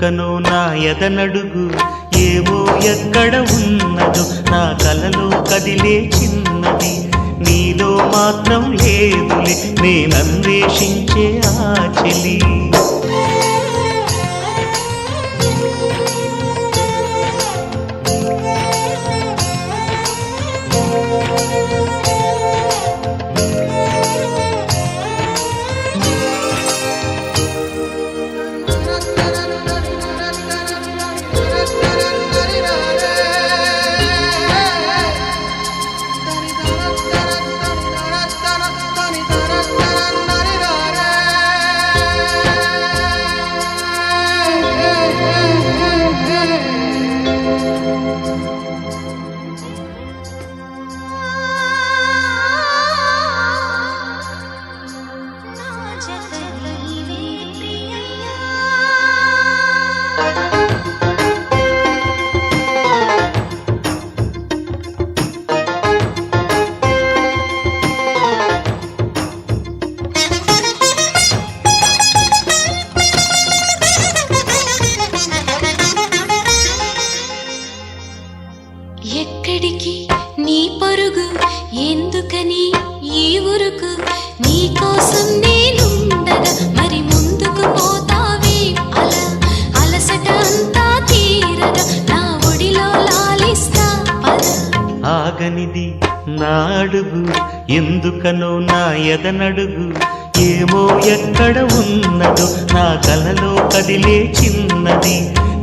ఎందుకనో నా ఎదనడుగు ఏవో ఎక్కడ ఉన్నదో నా కలలో కదిలే చిన్నది నీలో మాత్రం లేదులే నేనన్వేషించే ఆ చెలి ఎక్కడికి నీ పరుగు ఎందుకని ఈ ఊరుకు నీ కోసం నేనుండగా మరి ముందుకు పోతావే అలా అలసట అంతా తీరగా నా ఒడిలో లాలిస్తా పద ఆగనిది నా అడుగు ఎందుకనో నా ఎదనడుగు ఏమో ఎక్కడ ఉన్నదో నా కలలో కదిలే చిన్నది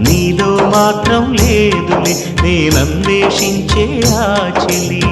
నీలో మాత్రం లేదులే నేనన్వేషించే ఆ చెలి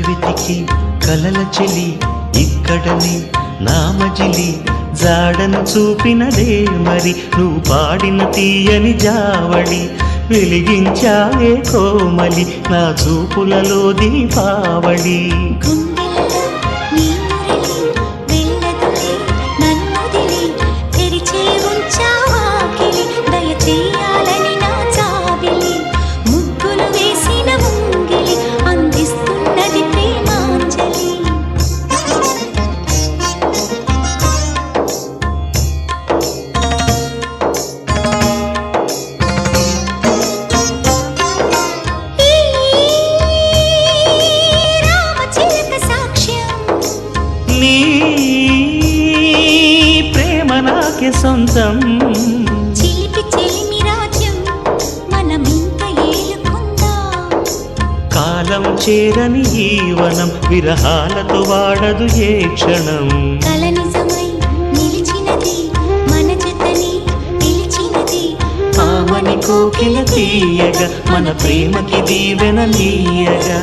వెతికి కలల చెలి ఇక్కడనే నామజిలి జాడను చూపినదే మరి నువ్వు పాడిన తీయని జావళి వెలిగించావే కోమలి నా చూపులలో దీపావళి నీ ప్రేమ నాకే సొంతం చిలిపి చెలిమి రాజ్యం మనమింత ఏలుకుందాం కాలం చేరని ఈ వనం విరహాలతో వాడదు ఏ క్షణం కల నిజమై నిలిచినది మన జతని పిలిచినది ఆమని కోకిల తీయగా మన ప్రేమకి దీవెన నీయగా